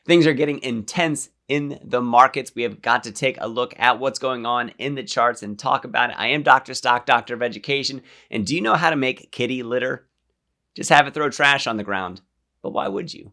Things are getting intense in the markets. We have got to take a look at what's going on in the charts and talk about it. I am Dr. Stock, Doctor of Education. And do you know how to make kitty litter? Just have it throw trash on the ground. But why would you?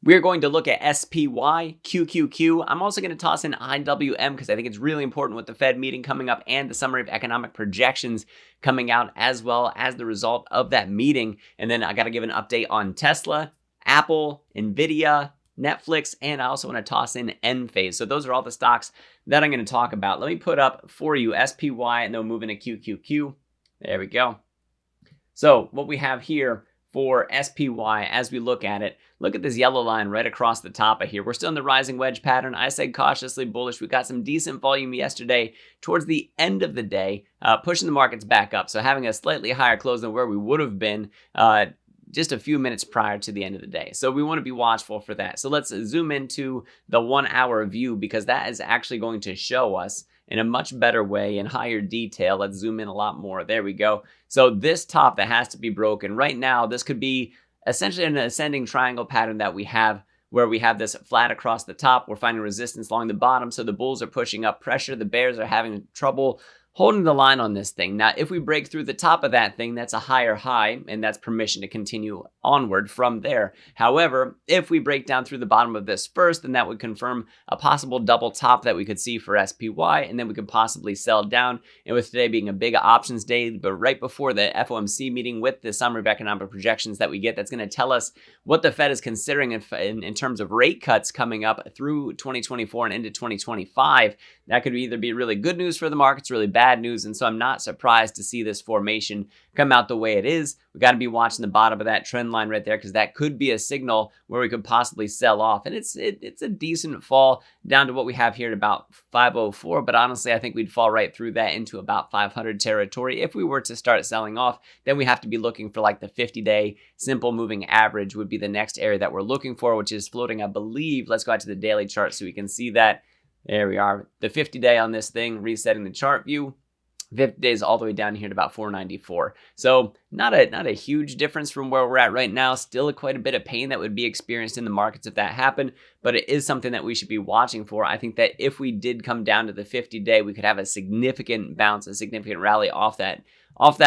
We're going to look at SPY, QQQ. I'm also going to toss in IWM because I think it's really important with the Fed meeting coming up and the summary of economic projections coming out as well as the result of that meeting. And then I got to give an update on Tesla, Apple, NVDA, Netflix, and I also want to toss in Enphase. So those are all the stocks that I'm going to talk about. Let me put up for you SPY and then we'll move into QQQ. There we go. So what we have here for SPY, as we look at it, look at this yellow line right across the top of here. We're still in the rising wedge pattern. I said cautiously bullish. We got some decent volume yesterday towards the end of the day, pushing the markets back up. So having a slightly higher close than where we would have been just a few minutes prior to the end of the day. So we want to be watchful for that. So let's zoom into the 1 hour view because that is actually going to show us in a much better way in higher detail. Let's zoom in a lot more. There we go. So this top that has to be broken right now, this could be essentially an ascending triangle pattern that we have where we have this flat across the top. We're finding resistance along the bottom. So the bulls are pushing up pressure. The bears are having trouble holding the line on this thing. Now, if we break through the top of that thing, that's a higher high, and that's permission to continue onward from there. However, if we break down through the bottom of this first, then that would confirm a possible double top that we could see for SPY, and then we could possibly sell down. And with today being a big options day, but right before the FOMC meeting with the summary of economic projections that we get, that's going to tell us what the Fed is considering in terms of rate cuts coming up through 2024 and into 2025. That could either be really good news for the markets, really bad news. And so I'm not surprised to see this formation come out the way it is. We got to be watching the bottom of that trend line right there because that could be a signal where we could possibly sell off. And it's a decent fall down to what we have here at about 504. But honestly, I think we'd fall right through that into about 500 territory. If we were to start selling off, then we have to be looking for like the 50-day simple moving average would be the next area that we're looking for, which is floating, I believe. Let's go out to the daily chart so we can see that. There we are. The 50-day on this thing, resetting the chart view. 50 days all the way down here to about 494. So not a huge difference from where we're at right now. Still quite a bit of pain that would be experienced in the markets if that happened, but it is something that we should be watching for. I think that if we did come down to the 50-day, we could have a significant bounce, a significant rally off that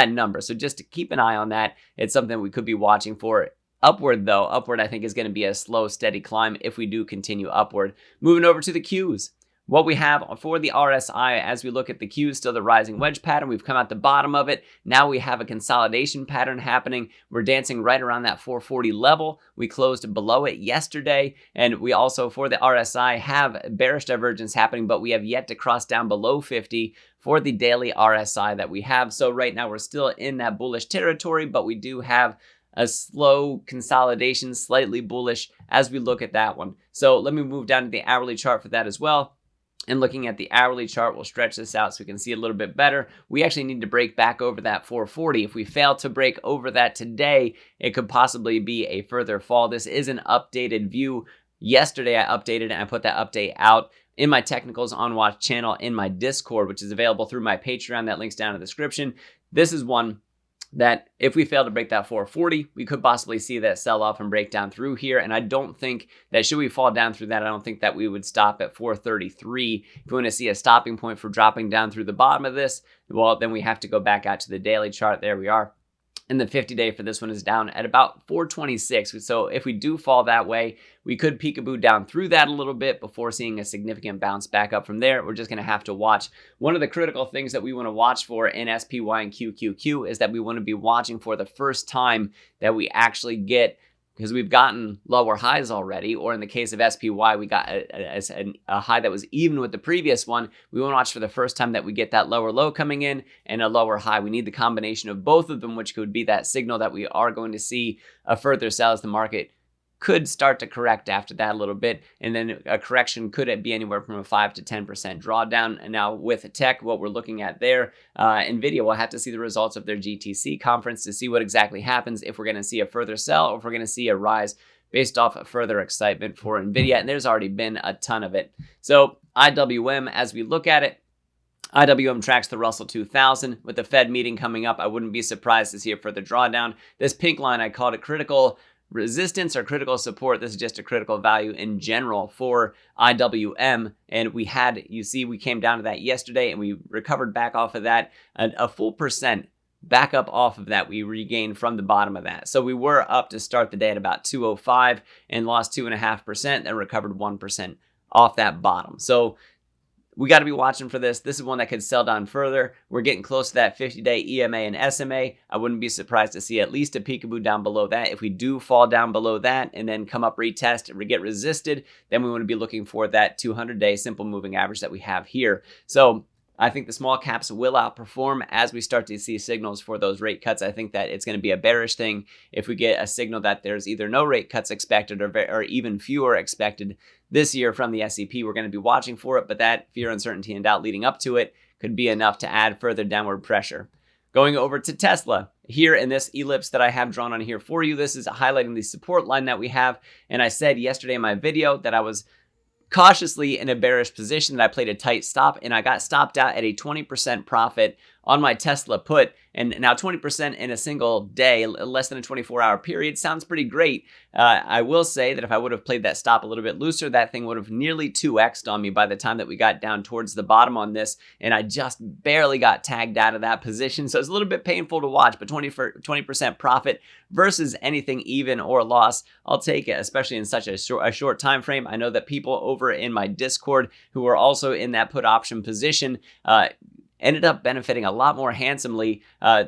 number. So just to keep an eye on that, it's something we could be watching for. Upward I think is going to be a slow, steady climb if we do continue upward. Moving over to the Qs. What we have for the RSI as we look at the Qs, still the rising wedge pattern. We've come out the bottom of it. Now we have a consolidation pattern happening. We're dancing right around that 440 level. We closed below it yesterday. And we also, for the RSI, have bearish divergence happening, but we have yet to cross down below 50 for the daily RSI that we have. So right now we're still in that bullish territory, but we do have a slow consolidation, slightly bullish as we look at that one. So let me move down to the hourly chart for that as well. And looking at the hourly chart, we'll stretch this out so we can see a little bit better. We actually need to break back over that 440. If we fail to break over that today, it could possibly be a further fall. This is an updated view. Yesterday, I updated and I put that update out in my Technicals on Watch channel in my Discord, which is available through my Patreon. That link's down in the description. This is one that if we fail to break that 440, we could possibly see that sell off and break down through here. And I don't think that should we fall down through that, I don't think that we would stop at 433. If we want to see a stopping point for dropping down through the bottom of this, well, then we have to go back out to the daily chart. There we are. And the 50-day for this one is down at about 426. So if we do fall that way, we could peekaboo down through that a little bit before seeing a significant bounce back up from there. We're just going to have to watch. One of the critical things that we want to watch for in SPY and QQQ is that we want to be watching for the first time that we actually get, because we've gotten lower highs already, or in the case of SPY, we got a high that was even with the previous one. We want to watch for the first time that we get that lower low coming in and a lower high. We need the combination of both of them, which could be that signal that we are going to see a further sell as the market could start to correct after that a little bit. And then a correction could be anywhere from a 5 to 10% drawdown. And now with tech, what we're looking at there, NVIDIA will have to see the results of their GTC conference to see what exactly happens, if we're going to see a further sell or if we're going to see a rise based off of further excitement for NVIDIA. And there's already been a ton of it. So IWM, as we look at it, IWM tracks the Russell 2000. With the Fed meeting coming up, I wouldn't be surprised to see a further drawdown. This pink line, I called it critical resistance or critical support. This is just a critical value in general for IWM. And you see, we came down to that yesterday and we recovered back off of that a full percent. Back up off of that, we regained from the bottom of that. So we were up to start the day at about 205 and lost 2.5%, then recovered 1% off that bottom. So we got to be watching for this. This is one that could sell down further. We're getting close to that 50-day EMA and SMA. I wouldn't be surprised to see at least a peekaboo down below that. If we do fall down below that and then come up, retest, get resisted, then we want to be looking for that 200-day simple moving average that we have here. So I think the small caps will outperform as we start to see signals for those rate cuts. I think that it's going to be a bearish thing if we get a signal that there's either no rate cuts expected or even fewer expected this year from the SEP. We're going to be watching for it, but that fear, uncertainty, and doubt leading up to it could be enough to add further downward pressure. Going over to Tesla, here in this ellipse that I have drawn on here for you, this is highlighting the support line that we have. And I said yesterday in my video that I was cautiously in a bearish position, that I played a tight stop, and I got stopped out at a 20% profit on my Tesla put. And now 20% in a single day, less than a 24-hour period, sounds pretty great. I will say that if I would have played that stop a little bit looser, that thing would have nearly 2x'd on me by the time that we got down towards the bottom on this, and I just barely got tagged out of that position. So it's a little bit painful to watch, but 20% profit versus anything even or loss, I'll take it, especially in such a short time frame. I know that people over in my Discord who are also in that put option position ended up benefiting a lot more handsomely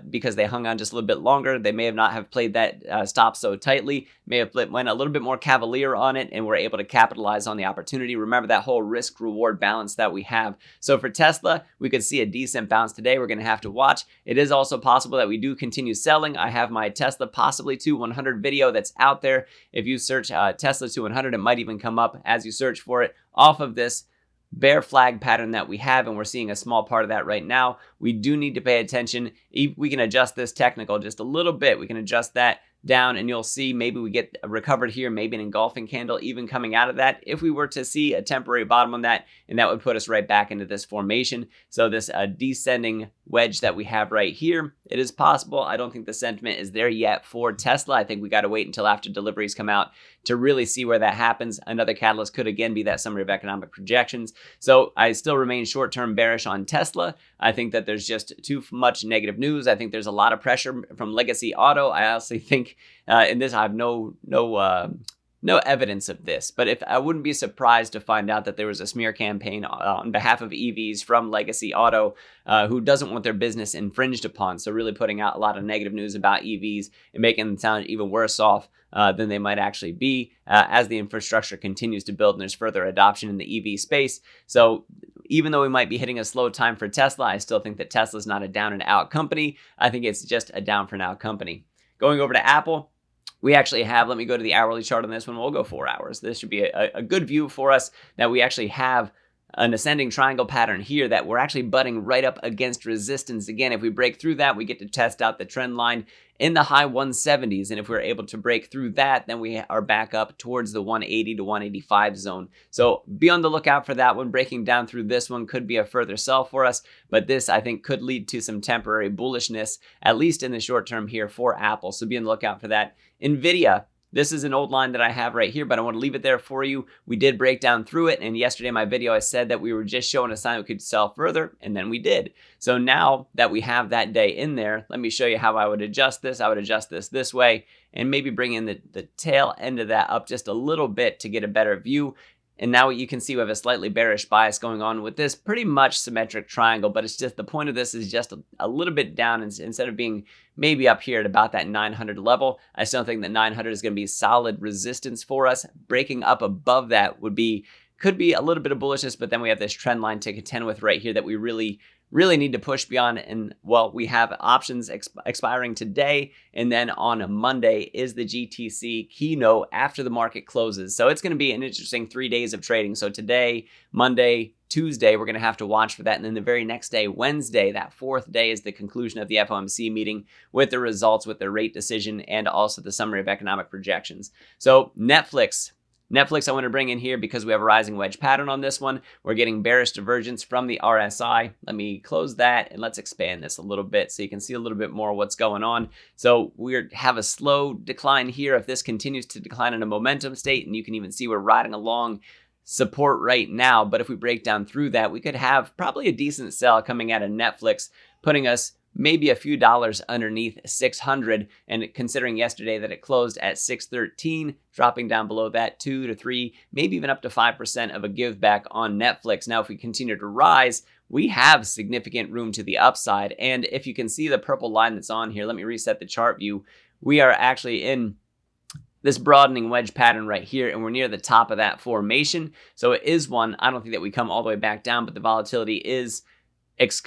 because they hung on just a little bit longer. They may have not have played that stop so tightly, may have went a little bit more cavalier on it, and were able to capitalize on the opportunity. Remember that whole risk-reward balance that we have. So for Tesla, we could see a decent bounce today. We're going to have to watch. It is also possible that we do continue selling. I have my Tesla possibly to 100 video that's out there. If you search Tesla to 100, it might even come up as you search for it off of this bear flag pattern that we have, and we're seeing a small part of that right now. We do need to pay attention. We can adjust this technical just a little bit. We can adjust that down, and you'll see maybe we get recovered here, maybe an engulfing candle even coming out of that if we were to see a temporary bottom on that, and that would put us right back into this formation. So this descending wedge that we have right here, it is possible. I don't think the sentiment is there yet for Tesla. I think we got to wait until after deliveries come out to really see where that happens. Another catalyst could again be that summary of economic projections. So I still remain short-term bearish on Tesla. I think that there's just too much negative news. I think there's a lot of pressure from legacy auto. I honestly think in this I have no evidence of this, but if I wouldn't be surprised to find out that there was a smear campaign on behalf of EVs from legacy auto who doesn't want their business infringed upon. So really putting out a lot of negative news about EVs and making them sound even worse off than they might actually be as the infrastructure continues to build and there's further adoption in the EV space. So even though we might be hitting a slow time for Tesla, I still think that Tesla's not a down and out company. I think it's just a down for now company. Going over to Apple, we actually have, let me go to the hourly chart on this one. We'll go 4 hours. This should be a good view for us that we actually have an ascending triangle pattern here that we're actually butting right up against resistance. Again, if we break through that, we get to test out the trend line in the high 170s. And if we're able to break through that, then we are back up towards the 180 to 185 zone. So be on the lookout for that one. Breaking down through this one could be a further sell for us, but this I think could lead to some temporary bullishness, at least in the short term here for Apple. So be on the lookout for that. NVDA. This is an old line that I have right here, but I want to leave it there for you. We did break down through it, and yesterday in my video I said that we were just showing a sign we could sell further, and then we did. So now that we have that day in there, let me show you how I would adjust this. I would adjust this way, and maybe bring in the tail end of that up just a little bit to get a better view. And now you can see we have a slightly bearish bias going on with this pretty much symmetric triangle, but it's just the point of this is just a little bit down instead of being maybe up here at about that 900 level. I still think that 900 is going to be solid resistance for us. Breaking up above that could be a little bit of bullishness, but then we have this trend line to contend with right here that we really need to push beyond. And well, we have options expiring today, and then on Monday is the GTC keynote after the market closes. So it's going to be an interesting 3 days of trading. So today, Monday, Tuesday, we're going to have to watch for that. And then the very next day, Wednesday, that fourth day, is the conclusion of the FOMC meeting with the results, with the rate decision, and also the summary of economic projections. So Netflix, Netflix I want to bring in here because we have a rising wedge pattern on this one. We're getting bearish divergence from the RSI. Let me close that and let's expand this a little bit so you can see a little bit more what's going on. So we have a slow decline here. If this continues to decline in a momentum state, and you can even see we're riding along support right now, but if we break down through that, we could have probably a decent sell coming out of Netflix, putting us maybe a few dollars underneath 600, and considering yesterday that it closed at 613, dropping down below that 2 to 3, maybe even up to 5% of a give back on Netflix. Now, if we continue to rise, we have significant room to the upside, and if you can see the purple line that's on here, let me reset the chart view. We are actually in this broadening wedge pattern right here, and we're near the top of that formation. So it is one, I don't think that we come all the way back down, but the volatility is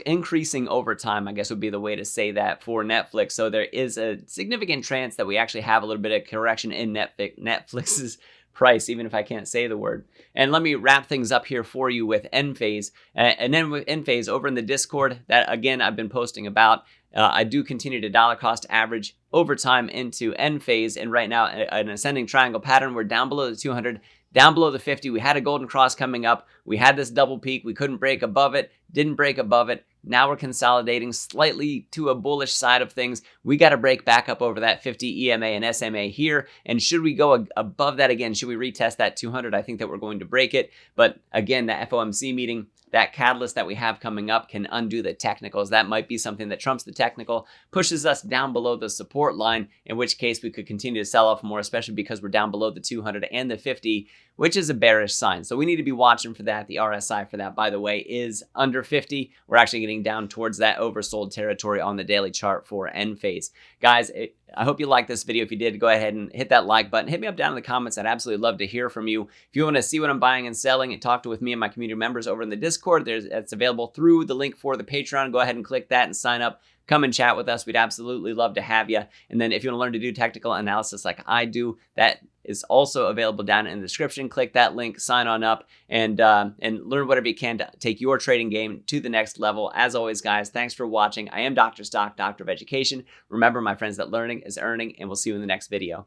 increasing over time, I guess would be the way to say that for Netflix. So there is a significant chance that we actually have a little bit of correction in Netflix's price, even if I can't say the word. And let me wrap things up here for you with Enphase. And then with Enphase over in the Discord, that again, I've been posting about. I do continue to dollar cost average over time into Enphase. And right now, an ascending triangle pattern. We're down below the 200, down below the 50. We had a golden cross coming up. We had this double peak. We couldn't break above it. Didn't break above it. Now we're consolidating slightly to a bullish side of things. We got to break back up over that 50 EMA and SMA here. And should we go above that again, should we retest that 200? I think that we're going to break it. But again, that FOMC meeting, that catalyst that we have coming up can undo the technicals. That might be something that trumps the technical, pushes us down below the support line, in which case we could continue to sell off more, especially because we're down below the 200 and the 50, which is a bearish sign. So we need to be watching for that. The RSI for that, by the way, is under 50. We're actually getting down towards that oversold territory on the daily chart for Enphase. Guys, I hope you liked this video. If you did, go ahead and hit that like button. Hit me up down in the comments. I'd absolutely love to hear from you. If you want to see what I'm buying and selling and talk with me and my community members over in the Discord, it's available through the link for the Patreon. Go ahead and click that and sign up. Come and chat with us. We'd absolutely love to have you. And then if you want to learn to do technical analysis like I do, that is also available down in the description. Click that link, sign on up, and learn whatever you can to take your trading game to the next level. As always, guys, thanks for watching. I am Dr. Stock, Doctor of Education. Remember, my friends, that learning is earning, and we'll see you in the next video.